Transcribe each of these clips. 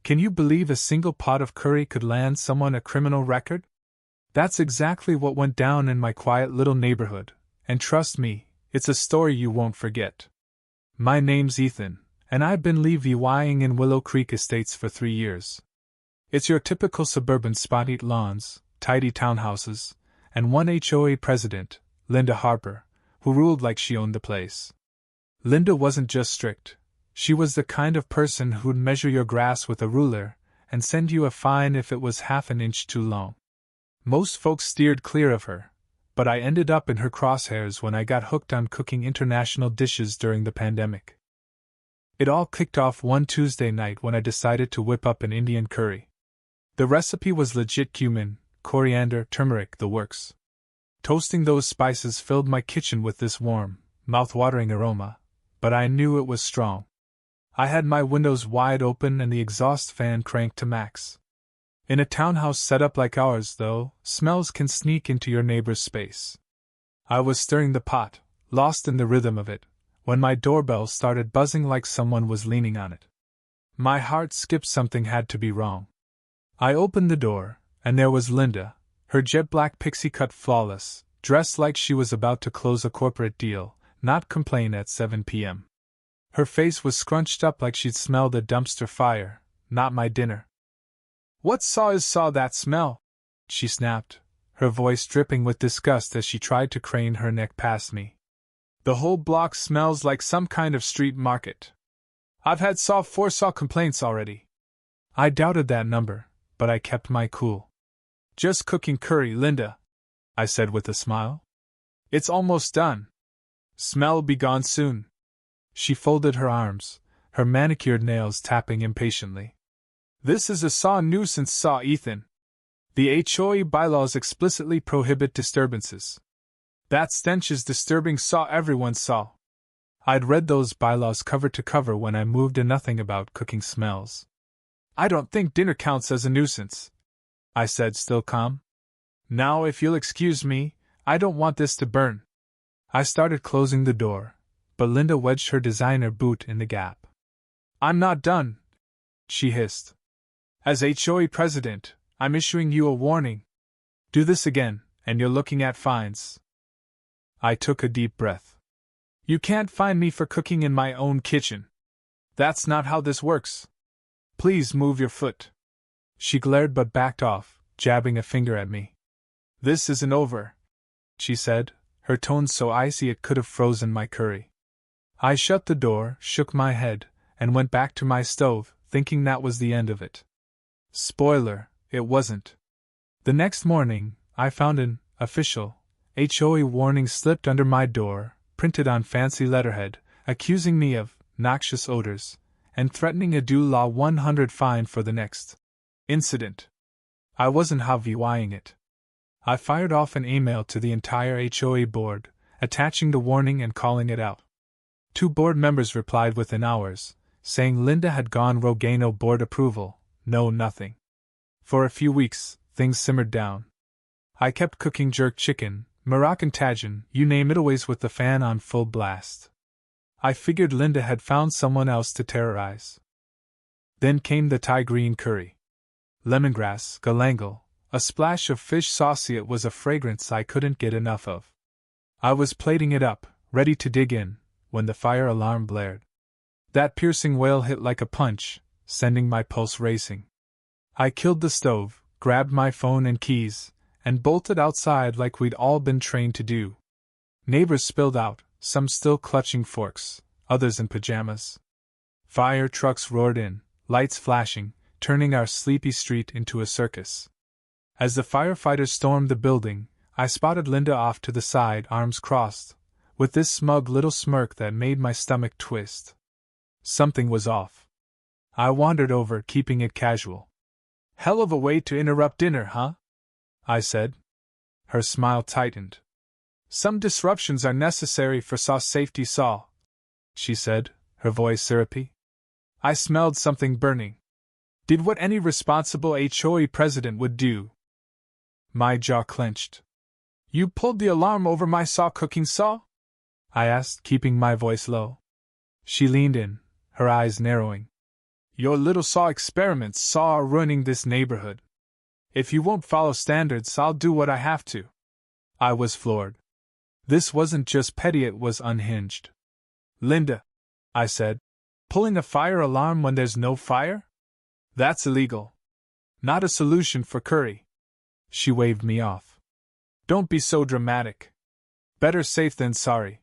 Can you believe a single pot of curry could land someone a criminal record? That's exactly what went down in my quiet little neighborhood, and trust me, it's a story you won't forget. My name's Ethan, and I've been levying in Willow Creek Estates for 3 years. It's your typical suburban spot: neat lawns, tidy townhouses, and one HOA president, Linda Harper, who ruled like she owned the place. Linda wasn't just strict. She was the kind of person who'd measure your grass with a ruler and send you a fine if it was half an inch too long. Most folks steered clear of her, but I ended up in her crosshairs when I got hooked on cooking international dishes during the pandemic. It all kicked off one Tuesday night when I decided to whip up an Indian curry. The recipe was legit: cumin, coriander, turmeric, the works. Toasting those spices filled my kitchen with this warm, mouth-watering aroma, but I knew it was strong. I had my windows wide open and the exhaust fan cranked to max. In a townhouse setup like ours, though, smells can sneak into your neighbor's space. I was stirring the pot, lost in the rhythm of it, when my doorbell started buzzing like someone was leaning on it. My heart skipped. Something had to be wrong. I opened the door, and there was Linda, her jet-black pixie cut flawless, dressed like she was about to close a corporate deal, not complain at 7 p.m. Her face was scrunched up like she'd smelled a dumpster fire, not my dinner. "What is that smell?" she snapped, her voice dripping with disgust as she tried to crane her neck past me. "The whole block smells like some kind of street market. I've had 4 complaints already." I doubted that number, but I kept my cool. "Just cooking curry, Linda," I said with a smile. "It's almost done. Smell'll be gone soon." She folded her arms, her manicured nails tapping impatiently. "This is a nuisance, Ethan. The HOA bylaws explicitly prohibit disturbances. That stench is disturbing, everyone saw." I'd read those bylaws cover to cover when I moved, and nothing about cooking smells. "I don't think dinner counts as a nuisance," I said, still calm. "Now, if you'll excuse me, I don't want this to burn." I started closing the door, but Linda wedged her designer boot in the gap. "I'm not done," she hissed. "As HOA president, I'm issuing you a warning. Do this again, and you're looking at fines." I took a deep breath. "You can't fine me for cooking in my own kitchen. That's not how this works. Please move your foot." She glared but backed off, jabbing a finger at me. "This isn't over," she said, her tone so icy it could have frozen my curry. I shut the door, shook my head, and went back to my stove, thinking that was the end of it. Spoiler, it wasn't. The next morning, I found an official HOA warning slipped under my door, printed on fancy letterhead, accusing me of noxious odors, and threatening a DULA 100 fine for the next incident. I wasn't HOAing it. I fired off an email to the entire HOA board, attaching the warning and calling it out. 2 board members replied within hours, saying Linda had gone rogue. No board approval, no nothing. For a few weeks, things simmered down. I kept cooking jerk chicken, Moroccan tagine, you name it, always with the fan on full blast. I figured Linda had found someone else to terrorize. Then came the Thai green curry. Lemongrass, galangal, a splash of fish sauce. It was a fragrance I couldn't get enough of. I was plating it up, ready to dig in, when the fire alarm blared. That piercing wail hit like a punch, sending my pulse racing. I killed the stove, grabbed my phone and keys, and bolted outside like we'd all been trained to do. Neighbors spilled out, some still clutching forks, others in pajamas. Fire trucks roared in, lights flashing, turning our sleepy street into a circus. As the firefighters stormed the building, I spotted Linda off to the side, arms crossed, with this smug little smirk that made my stomach twist. Something was off. I wandered over, keeping it casual. "Hell of a way to interrupt dinner, huh?" I said. Her smile tightened. "Some disruptions are necessary for safety, she said, her voice syrupy. I smelled something burning. Did what any responsible HOA president would do. My jaw clenched. "You pulled the alarm over my cooking saw?" I asked, keeping my voice low. She leaned in, her eyes narrowing. Your little saw experiments saw are ruining this neighborhood. If you won't follow standards, I'll do what I have to. I was floored. This wasn't just petty, it was unhinged. Linda, I said, pulling a fire alarm when there's no fire? That's illegal. Not a solution for Curry. She waved me off. Don't be so dramatic. Better safe than sorry.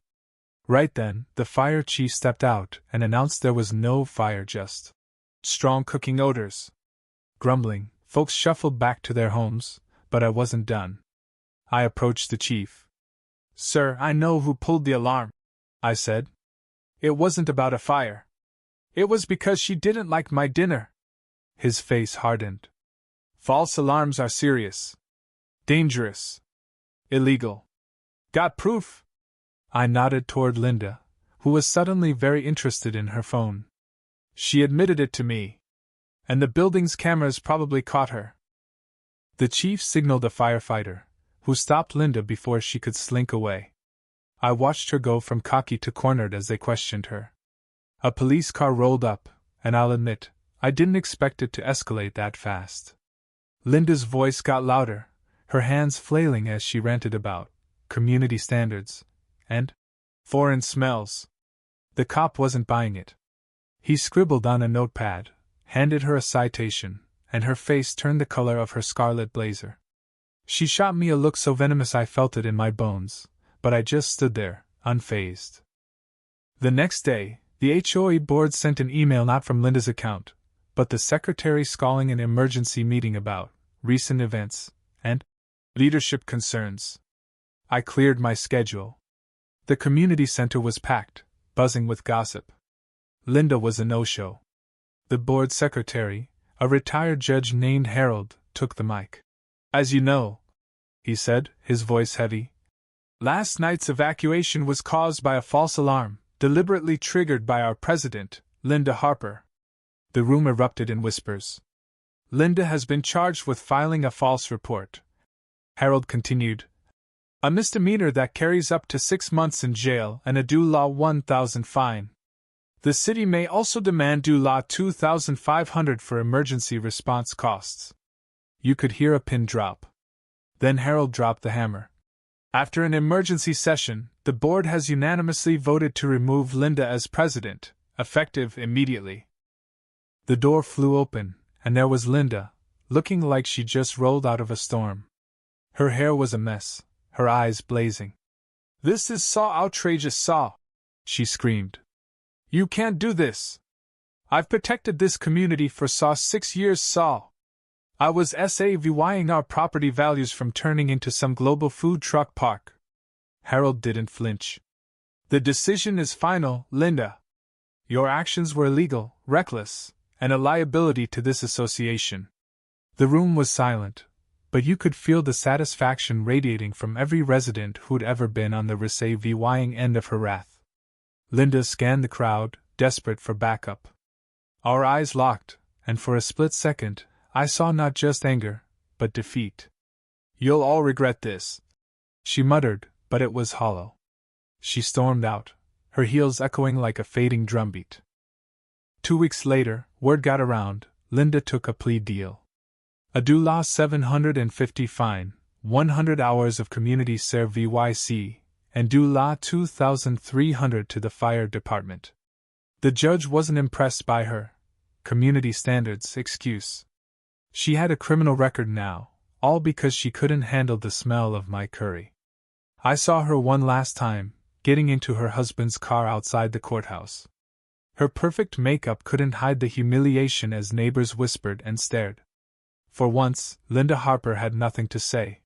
Right then, the fire chief stepped out and announced there was no fire, just strong cooking odors. Grumbling, folks shuffled back to their homes, but I wasn't done. I approached the chief. Sir, I know who pulled the alarm, I said. It wasn't about a fire. It was because she didn't like my dinner. His face hardened. False alarms are serious. Dangerous. Illegal. Got proof? I nodded toward Linda, who was suddenly very interested in her phone. She admitted it to me. And the building's cameras probably caught her. The chief signaled a firefighter, who stopped Linda before she could slink away. I watched her go from cocky to cornered as they questioned her. A police car rolled up, and I'll admit, I didn't expect it to escalate that fast. Linda's voice got louder, her hands flailing as she ranted about community standards and foreign smells. The cop wasn't buying it. He scribbled on a notepad, handed her a citation, and her face turned the color of her scarlet blazer. She shot me a look so venomous I felt it in my bones, but I just stood there, unfazed. The next day, the HOA board sent an email not from Linda's account, but the secretary calling an emergency meeting about recent events and leadership concerns. I cleared my schedule. The community center was packed, buzzing with gossip. Linda was a no-show. The board secretary, a retired judge named Harold, took the mic. As you know, he said, his voice heavy, last night's evacuation was caused by a false alarm, deliberately triggered by our president, Linda Harper. The room erupted in whispers. Linda has been charged with filing a false report. Harold continued, a misdemeanor that carries up to 6 months in jail and a due law $1,000 fine. The city may also demand due law $2,500 for emergency response costs. You could hear a pin drop. Then Harold dropped the hammer. After an emergency session, the board has unanimously voted to remove Linda as president, effective immediately. The door flew open, and there was Linda, looking like she just rolled out of a storm. Her hair was a mess, her eyes blazing. This is so outrageous, Saw, she screamed. You can't do this. I've protected this community for 6 years, Saw. I was saving our property values from turning into some global food truck park. Harold didn't flinch. The decision is final, Linda. Your actions were illegal, reckless, and a liability to this association. The room was silent, but you could feel the satisfaction radiating from every resident who'd ever been on the receiving end of her wrath. Linda scanned the crowd, desperate for backup. Our eyes locked, and for a split second, I saw not just anger, but defeat. You'll all regret this, she muttered, but it was hollow. She stormed out, her heels echoing like a fading drumbeat. 2 weeks later, word got around, Linda took a plea deal. A due law $750 fine, 100 hours of community service, and due law $2,300 to the fire department. The judge wasn't impressed by her community standards excuse. She had a criminal record now, all because she couldn't handle the smell of my curry. I saw her one last time, getting into her husband's car outside the courthouse. Her perfect makeup couldn't hide the humiliation as neighbors whispered and stared. For once, Linda Harper had nothing to say.